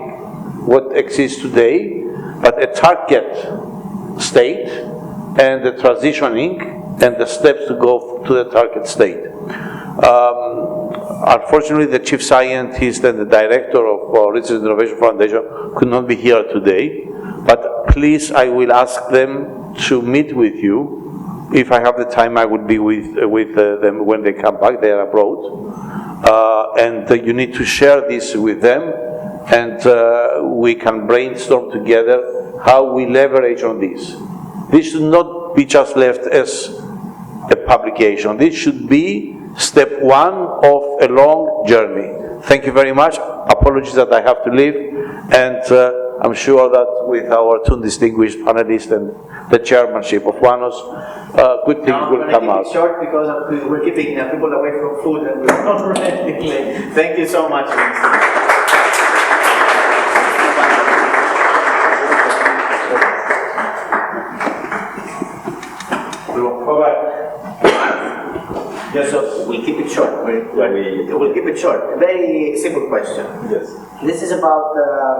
what exists today, but a target state and the transitioning and the steps to go to the target state. Unfortunately, the chief scientist and the director of Research and Innovation Foundation could not be here today, but please, I will ask them to meet with you. If I have the time, I will be with them when they come back. They are abroad. And you need to share this with them, and we can brainstorm together how we leverage on this. This should not be just left as a publication. This should be step one of a long journey. Thank you very much. Apologies that I have to leave, and I'm sure that with our two distinguished panelists and the chairmanship of WANOS, good things will come out. Keep it short because we're keeping people away from food and we're not already late. Thank you so much. Yes, so we'll keep it short. We'll keep it short. A very simple question. Yes. This is about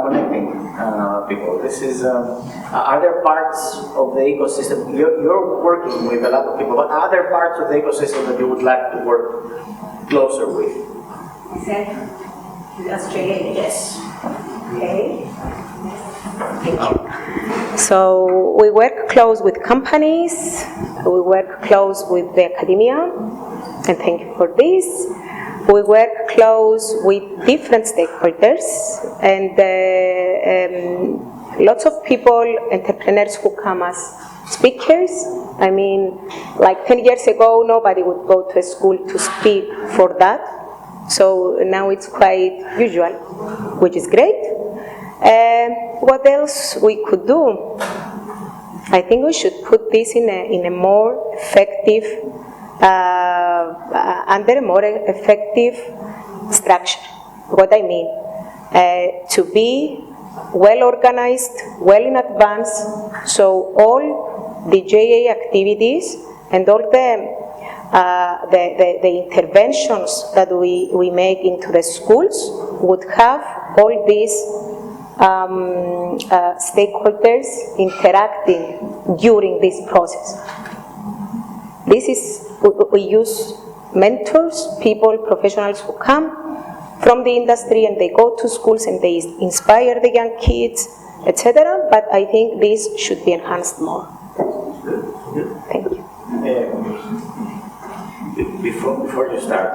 connecting people. This is, are there parts of the ecosystem, you're working with a lot of people, but are there parts of the ecosystem that you would like to work closer with? Is that Australia? Yes. Okay. Thank you. So we work close with companies, we work close with the academia, and thank you for this. We work close with different stakeholders, and lots of people, entrepreneurs who come as speakers. I mean, like 10 years ago, nobody would go to a school to speak for that. So now it's quite usual, which is great. What else we could do? I think we should put this in a more effective, under a more effective structure. What I mean, to be well organized, well in advance, so all the JA activities and all the interventions that we make into the schools would have all these stakeholders interacting during this process. This is, we use mentors, people, professionals who come from the industry and they go to schools and they inspire the young kids, etc. But I think this should be enhanced more. Thank you. Before you start,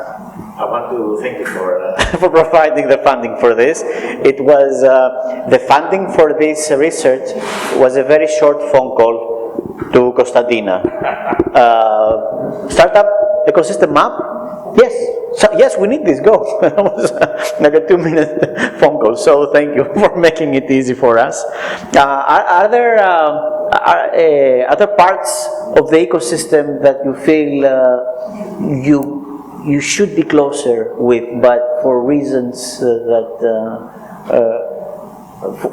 I want to thank you for for providing the funding for this. It was the funding for this research was a very short phone call to Costadina. Startup ecosystem map? Yes. So, yes, we need this. Go. It was like a 2-minute phone call. So thank you for making it easy for us. Are there other parts of the ecosystem that you feel you should be closer with, but for reasons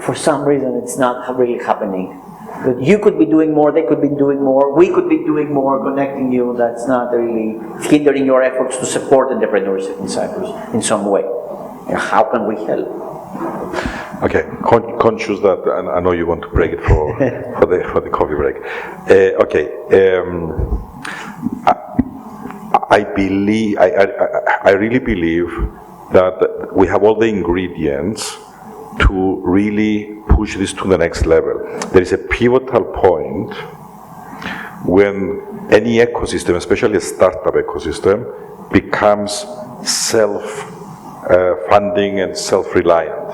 for some reason it's not really happening? That you could be doing more, they could be doing more, we could be doing more, connecting you, that's not really hindering your efforts to support entrepreneurship in Cyprus in some way. And how can we help? Okay, conscious that, and I know you want to break it for the coffee break. I really believe that we have all the ingredients to really push this to the next level. There is a pivotal point when any ecosystem, especially a startup ecosystem, becomes self-funding and self-reliant.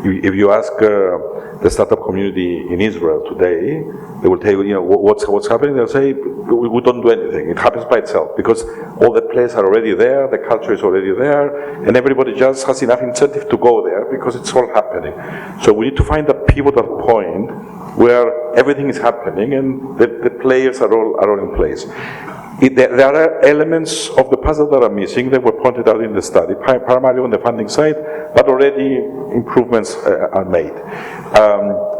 If you ask the startup community in Israel today, they will tell you, what's happening? They'll say, we don't do anything. It happens by itself because all the players are already there, the culture is already there, and everybody just has enough incentive to go there because it's all happening. So we need to find a pivotal point where everything is happening and the players are all in place. There are elements of the puzzle that are missing that were pointed out in the study, primarily on the funding side, but already improvements are made.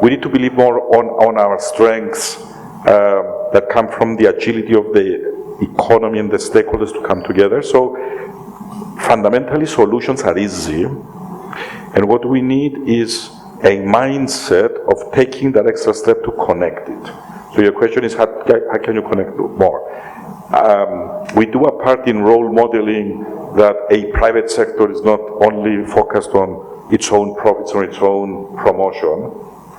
We need to believe more on our strengths that come from the agility of the economy and the stakeholders to come together. So fundamentally, solutions are easy, and what we need is a mindset of taking that extra step to connect it. So your question is, how can you connect more? We do a part in role modeling that a private sector is not only focused on its own profits or its own promotion,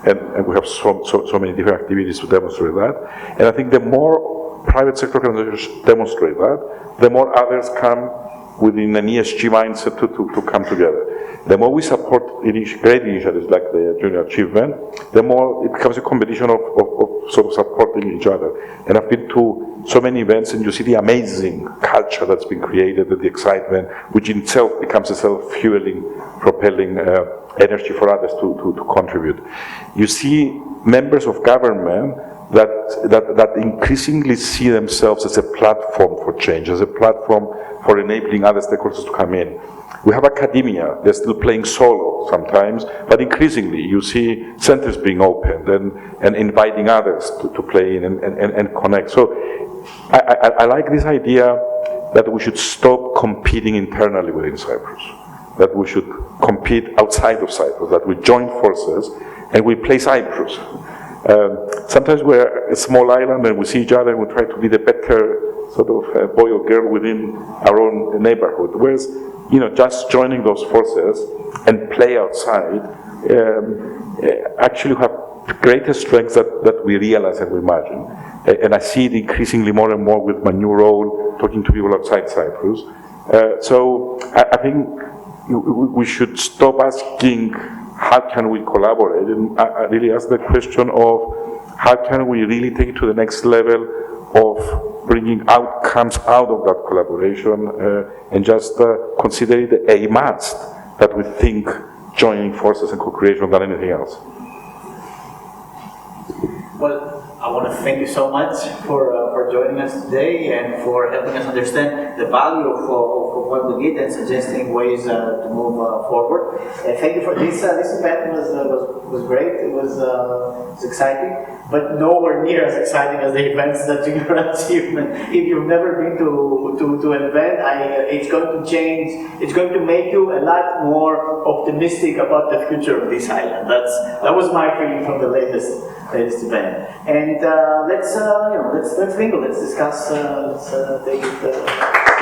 and we have so many different activities to demonstrate that. And I think the more private sector organizations demonstrate that, the more others come within an ESG mindset to come together. The more we support great initiatives like the Junior Achievement, the more it becomes a competition of sort of supporting each other. And I've been to so many events, and you see the amazing culture that's been created, and the excitement, which in itself becomes a self-fueling, propelling energy for others to contribute. You see members of government that increasingly see themselves as a platform for change, as a platform for enabling other stakeholders to come in. We have academia, they're still playing solo sometimes, but increasingly you see centers being opened and inviting others to play in and connect. So I like this idea that we should stop competing internally within Cyprus, that we should compete outside of Cyprus, that we join forces and we play Cyprus. Sometimes we're a small island and we see each other and we try to be the better sort of boy or girl within our own neighborhood. Whereas, just joining those forces and play outside actually have greater strengths that we realize and we imagine. And I see it increasingly more and more with my new role, talking to people outside Cyprus. So I think we should stop asking how can we collaborate, and I really ask the question of how can we really take it to the next level of bringing outcomes out of that collaboration and just consider it a must that we think joining forces and co-creation than anything else. Well, I want to thank you so much for joining us today and for helping us understand the value of what we did and suggesting ways to move forward. Thank you for this. This event was great. It was exciting, but nowhere near as exciting as the events that Junior Achievement. If you've never been to an event, it's going to change. It's going to make you a lot more optimistic about the future of this island. That was my feeling from the latest event. And let's mingle. Let's discuss. Let's take it.